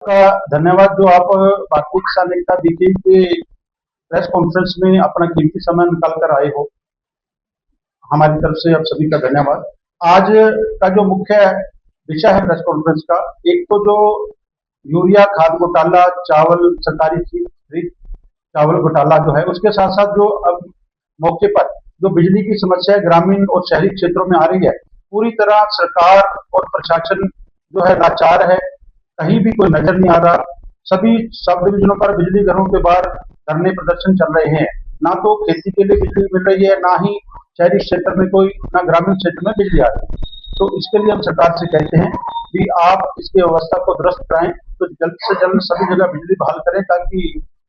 का धन्यवाद जो आप भारतीय किसान एकता बीके के प्रेस कॉन्फ्रेंस में अपना कीमती समय निकाल कर आए हो। हमारी तरफ से आप सभी का धन्यवाद। आज का जो मुख्य विषय है प्रेस कॉन्फ्रेंस का, एक तो जो यूरिया खाद घोटाला, चावल सरकारी खरीद चावल घोटाला जो है, उसके साथ साथ जो अब मौके पर जो बिजली की समस्या ग्रामीण और शहरी क्षेत्रों में आ रही है, पूरी तरह सरकार और प्रशासन जो है लाचार है। कहीं भी कोई नजर नहीं आ रहा। सभी सब डिविजनों पर बिजली घरों के बाहर धरने प्रदर्शन चल रहे हैं। ना तो खेती के लिए बिजली मिल रही है, ना ही शहरी क्षेत्र में कोई, ना ग्रामीण क्षेत्र में बिजली आ रही है। तो इसके लिए हम सरकार से कहते हैं कि आप इसकी व्यवस्था को दुरुस्त कराएं, तो जल्द से जल्द सभी जगह बिजली बहाल करें, ताकि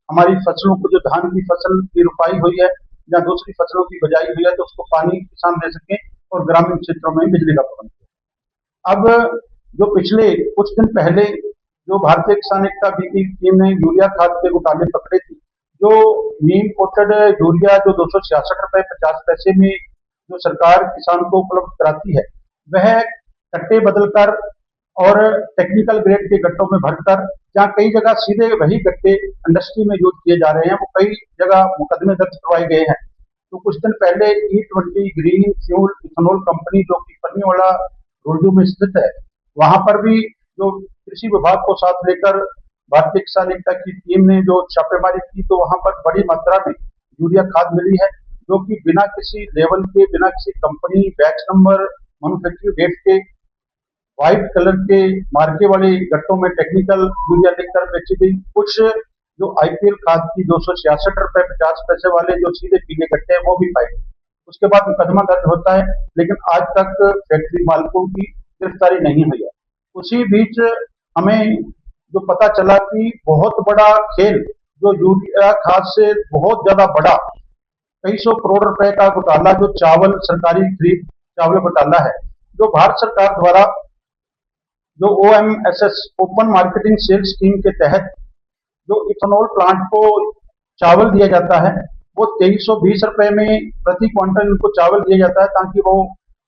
हमारी फसलों को, जो धान की फसल की रुपाई हुई है या दूसरी फसलों की बजाई हुई है, तो उसको पानी किसान दे सके और ग्रामीण क्षेत्रों में बिजली का प्रबंध हो। अब जो पिछले कुछ दिन पहले जो भारतीय किसान एकता बीके की टीम ने यूरिया खाद के घोटाले पकड़े थे, जो नीम कोटेड यूरिया जो 266 रुपए 50 पैसे में जो सरकार किसान को उपलब्ध कराती है, वह कट्टे बदलकर और टेक्निकल ग्रेड के गट्टों में भरकर, जहाँ कई जगह सीधे वही गट्टे इंडस्ट्री में यूज किए जा रहे हैं, वो कई जगह मुकदमे दर्ज करवाए गए हैं। तो कुछ दिन पहले E20 green fuel ethanol company, जो कि पन्नीवाड़ा रुलदू में स्थित है, वहां पर भी जो कृषि विभाग को साथ लेकर भारतीय किसान एकता की टीम ने जो छापेमारी की, तो वहां पर बड़ी मात्रा में यूरिया खाद मिली है, जो कि बिना किसी लेवल के, बिना किसी company batch number, manufacturing date के, व्हाइट कलर के मार्के वाले गट्टों में टेक्निकल यूरिया लेकर बेची गई। कुछ जो IPL खाद की 266 रुपए 50 पैसे वाले जो सीधे पीले गट्टे हैं, वो भी पाए गए। उसके बाद मुकदमा दर्ज होता है, लेकिन आज तक फैक्ट्री मालिकों की गिरफ्तारी नहीं हुई है। उसी बीच हमें जो पता चला कि बहुत बड़ा खेल, जो यूरिया खाद से बहुत ज्यादा बड़ा, कई सौ करोड़ रुपए का घोटाला, जो चावल सरकारी खरीद चावल घोटाला है, जो भारत सरकार द्वारा जो OMSS open marketing sales scheme के तहत जो इथेनॉल प्लांट को चावल दिया जाता है, वो 2320 रुपए में प्रति क्विंटल इनको चावल दिया जाता है, ताकि वो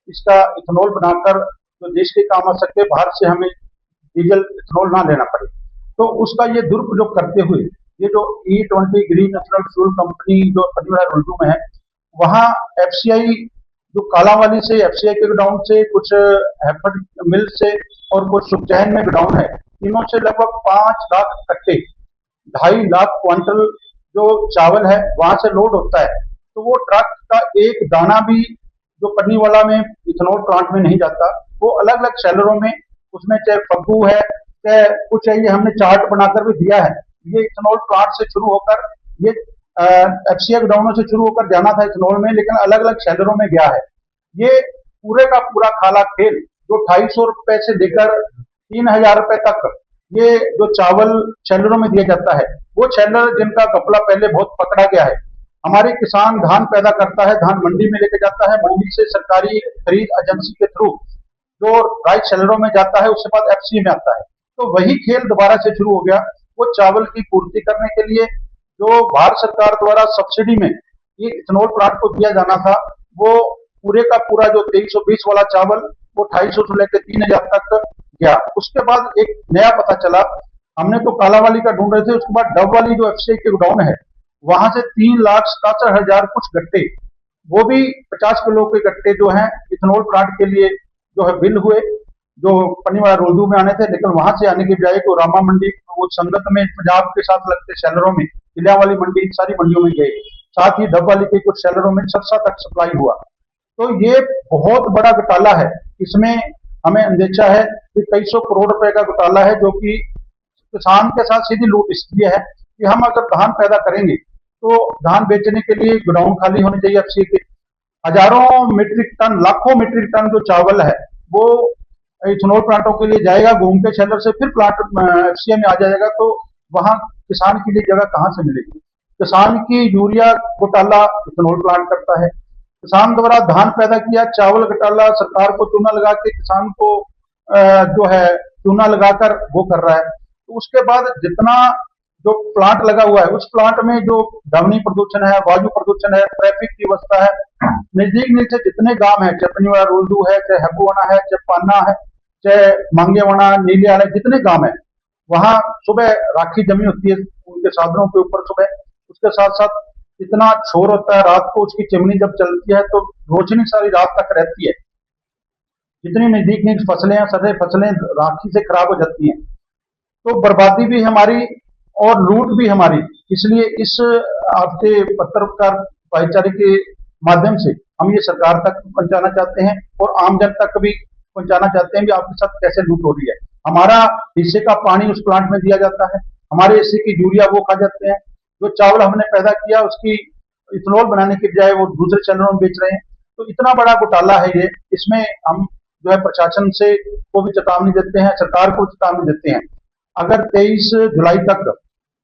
इसका इथेनॉल बनाकर जो देश के काम आ सके, बाहर से हमें डीजल इथेनॉल ना लेना पड़े। तो उसका ये दुरुपयोग करते हुए ये जो E20 green national fuel company जो पन्नीवाड़ा रुलदू में है, वहां FCI जो कालावाली से, FCI के गोडाउन से, कुछ हैफर्ड मिल से और कुछ सुखचैन में गोडाउन है, तीनों से लगभग 5 लाख कट्टे, 2.5 लाख क्विंटल जो चावल है वहां से लोड होता है। तो वो ट्रक का एक दाना भी जो पन्नीवाला में इथेनॉल प्लांट में नहीं जाता, वो अलग अलग शैलरों में, उसमें चाहे फग्गू है, चाहे कुछ है, ये हमने चार्ट बनाकर भी दिया है। ये इथेनॉल प्लांट से शुरू होकर ये FCI गोडाउनों से शुरू होकर जाना था इथेनॉल में, लेकिन अलग अलग शैलरों में गया है। ये पूरे का पूरा खाला खेल, जो 250 रुपए से लेकर 3000 रुपए तक ये जो चावल शैलरों में दिया जाता है, वो शैलर जिनका कपड़ा पहले बहुत पकड़ा गया है। हमारे किसान धान पैदा करता है, धान मंडी में लेके जाता है, मंडी से सरकारी खरीद एजेंसी के थ्रू जो राइस शैलरों में जाता है, उसके बाद FCI में आता है। तो वही खेल दोबारा से शुरू हो गया। वो चावल की पूर्ति करने के लिए जो भारत सरकार द्वारा सब्सिडी में ये इथेनॉल प्लांट को दिया जाना था, वो पूरे का पूरा जो 2320 वाला चावल, वो 250 से लेकर 3000 तक गया। उसके बाद एक नया पता चला, हमने तो कालावाली का ढूंढ रहे थे, उसके बाद डब वाली जो FCI के गोडाउन है, वहां से 3,67,000 कुछ गट्टे, वो भी 50 किलो के गट्टे जो हैं इथेनॉल प्लांट के लिए जो है बिल हुए, जो पन्नीवाड़ा रुलदू में आने थे, लेकिन वहां से आने के बजाय तो रामा मंडी, वो संगत में पंजाब के साथ लगते शैलरों में, इलियांवाली मंडी, सारी मंडियों में गए। साथ ही डब वाली के कुछ शैलरों में सरसा तक सप्लाई हुआ। तो ये बहुत बड़ा घोटाला है। इसमें हमें अंदेशा है कि कई सौ करोड़ रुपए का घोटाला है, जो कि किसान के साथ सीधी लूट इसलिए है कि हम अगर धान पैदा करेंगे, तो धान बेचने के लिए गोडाउन खाली होने चाहिए FCI के। हजारों मीट्रिक टन, लाखों मीट्रिक टन जो चावल है, वो इथेनॉल प्लांटों के लिए जाएगा, गेहूं के शैलर से फिर प्लांट FCI में आ जाएगा। तो वहां किसान के लिए जगह कहां से मिलेगी? किसान की यूरिया घोटाला इथेनॉल प्लांट करता है, किसान द्वारा धान पैदा किया, चावल घोटाला सरकार को चूना लगा के किसान को जो है चूना लगाकर वो कर रहा है। तो उसके बाद जितना जो प्लांट लगा हुआ है, उस प्लांट में जो ध्वनि प्रदूषण है, वायु प्रदूषण है, ट्रैफिक की व्यवस्था है, नजदीक से जितने गांव है, चाहे पन्नीवाड़ा रुलदू है, चाहे हब्बुवाना है, चाहे पान्ना है, चाहे मांगेवाना, नीलियाला, जितने गांव है, वहां सुबह राखी जमी होती है उनके साधनों के ऊपर सुबह। उसके साथ साथ इतना शोर होता है रात को, उसकी चिमनी जब चलती है तो रोशनी सारी रात तक रहती है। जितनी नजदीक नजदीक फसलें हैं, सारी फसलें राखी से खराब हो जाती हैं। तो बर्बादी भी हमारी और लूट भी हमारी। इसलिए इस आपके पत्रकार भाईचारे के माध्यम से हम ये सरकार तक पहुंचाना चाहते हैं और आमजन तक भी पहुंचाना चाहते हैं कि आपके साथ कैसे लूट हो रही है। हमारा हिस्से का पानी उस प्लांट में दिया जाता है, हमारे हिस्से की यूरिया वो खा जाते हैं, जो चावल हमने पैदा किया उसकी इथेनॉल बनाने की बजाय वो दूसरे चैनलों में बेच रहे हैं। तो इतना बड़ा घोटाला है ये। इसमें हम जो है प्रशासन से को भी चेतावनी देते हैं, सरकार को चेतावनी देते हैं। अगर 23 जुलाई तक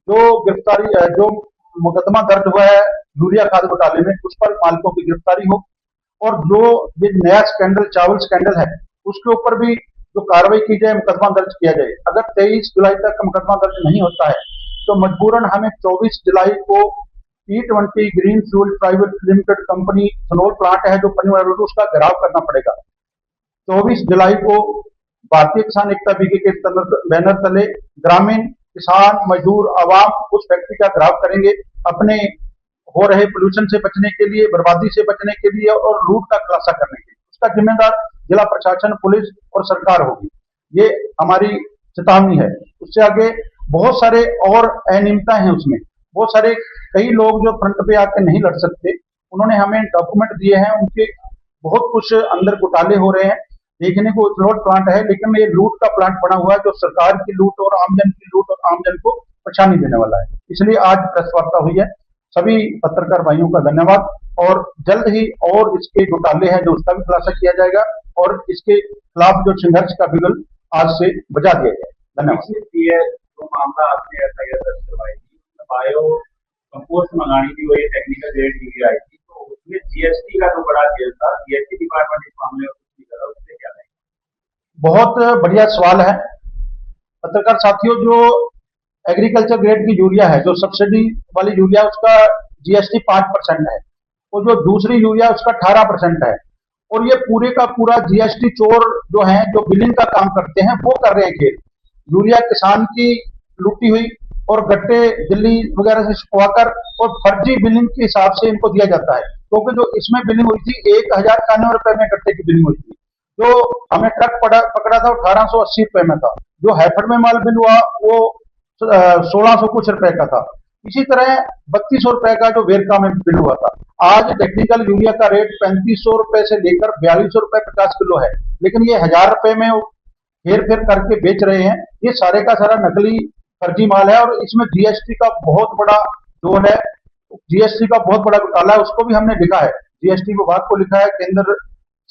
जो मुकदमा दर्ज हुआ है यूरिया खाद घोटाले में, उस पर मालिकों की गिरफ्तारी हो, और जो ये नया स्कैंडल चावल स्कैंडल है उसके ऊपर भी जो कार्रवाई की जाए, मुकदमा दर्ज किया जाए। अगर 23 जुलाई तक मुकदमा दर्ज नहीं होता है तो मजबूरन हमें 24 जुलाई को T20 green fuel private limited company ethanol plant है जो पनवेल रोड, उसका घेराव करना पड़ेगा। 24 जुलाई को भारतीय किसान एकता बीके के बैनर तले ग्रामीण किसान मजदूर आवाम उस फैक्ट्री का घेराव करेंगे, अपने हो रहे पोल्यूशन से बचने के लिए, बर्बादी से बचने के लिए और लूट का खुलासा करने के लिए। उसका जिम्मेदार जिला प्रशासन, पुलिस और सरकार होगी। ये हमारी चेतावनी है। उससे आगे बहुत सारे और अनियमितता है उसमें। बहुत सारे कई लोग जो फ्रंट पे आके नहीं लड़ सकते, उन्होंने हमें डॉक्यूमेंट दिए हैं, उनके बहुत कुछ अंदर घोटाले हो रहे हैं। देखने को इथेनॉल प्लांट है लेकिन ये लूट का प्लांट बना हुआ है, जो सरकार की लूट और आमजन की लूट और आमजन को परेशानी देने वाला है। इसलिए आज प्रेस वार्ता हुई है। सभी पत्रकार भाइयों का धन्यवाद, और जल्द ही और इसके घोटाले हैं जो उसका भी खुलासा किया जाएगा और इसके खिलाफ जो संघर्ष का बिगुल आज से बजा दिया जाए। धन्यवाद। जो मामला आपने एफआईआर दर्ज करवाई थी, बायो कंपोस्ट मंगानी थी, वो ये टेक्निकल ग्रेड यूरिया आई थी, तो उसमें जीएसटी का जो बड़ा खेल था, जीएसटी डिपार्टमेंट इस मामले में कुछ नहीं कर रहा, उससे क्या है? बहुत बढ़िया सवाल है पत्रकार साथियों। जो एग्रीकल्चर ग्रेड की यूरिया है, जो सब्सिडी वाली यूरिया, उसका जीएसटी 5% है, और जो दूसरी यूरिया उसका 18% है। और ये पूरे का पूरा जीएसटी चोर जो है, जो बिलिंग का काम करते हैं, वो कर रहे हैं खेल। यूरिया किसान की लूटी हुई और गट्टे दिल्ली वगैरह से छुपवाकर और फर्जी बिलिंग के हिसाब से इनको दिया जाता है। क्योंकि जो इसमें बिलिंग हुई थी 1091 रुपए में गट्टे की बिलिंग हुई थी, जो हमें ट्रक पकड़ा था 1880 रुपए में था, जो हैफेड में माल बिल हुआ वो 1600 कुछ रुपए का था। इसी तरह 3200 रुपए का जो वेरका में बिल हुआ था। आज टेक्निकल यूरिया का रेट 3500 रुपए से लेकर 4200 रुपए 50 किलो है, लेकिन ये 1000 रुपए में हेर फेर करके बेच रहे हैं। ये सारे का सारा नकली फर्जी माल है और इसमें जीएसटी का बहुत बड़ा जो है, जीएसटी का बहुत बड़ा घोटाला है। उसको भी हमने लिखा है, जीएसटी विभाग को लिखा है, केंद्र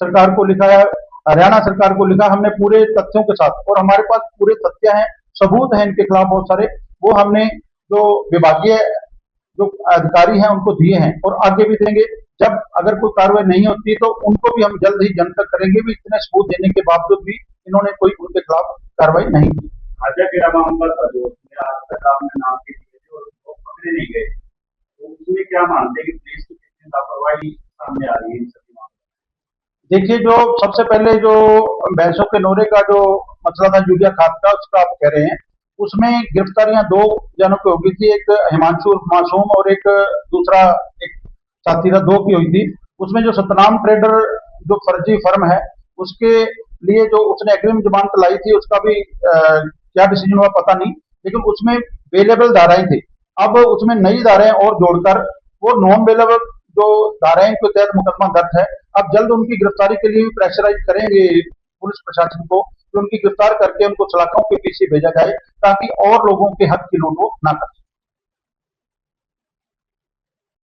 सरकार को लिखा है, हरियाणा सरकार को लिखा, हमने पूरे तथ्यों के साथ, और हमारे पास पूरे तथ्य हैं, सबूत हैं इनके खिलाफ बहुत सारे, वो हमने जो विभागीय जो अधिकारी हैं उनको दिए हैं और आगे भी देंगे। जब अगर कोई कार्रवाई नहीं होती तो उनको भी हम जल्द ही जनतक करेंगे भी, इतने सबूत देने के बावजूद भी इन्होंने कोई उनके खिलाफ कार्रवाई नहीं की। खाजा तेरा मामला था जो उसमें आज तक आपने नाम के दिए थे और वो पकड़े नहीं गए, तो उसमें क्या मानते हैं कि पुलिस की कितनी लापरवाही सामने आ रही है इन सभी मामलों? देखिए, जो सबसे पहले जो भैंसों के नोरे का जो मसला था यूरिया खाद का, उसका आप कह रहे हैं, उसमें गिरफ्तारियां 2 जनों की हो गई थी, एक हिमांशु मासूम और एक दूसरा एक साथी था, 2 की हुई थी। उसमें जो सतनाम ट्रेडर जो फर्जी फर्म है, उसके लिए जो उसने अग्रिम जमानत लाई थी, उसका भी क्या डिसीजन हुआ पता नहीं, लेकिन उसमें बेलेबल धाराएं थी। अब उसमें नई धाराएं और जोड़कर वो नॉन बेलेबल जो धाराएं के तहत मुकदमा दर्ज है। अब जल्द उनकी गिरफ्तारी के लिए भी प्रेशराइज करेंगे पुलिस प्रशासन को कि उनकी गिरफ्तार करके उनको सलाखों के पीछे भेजा जाए, ताकि और लोगों के हक की लूट वो ना कर।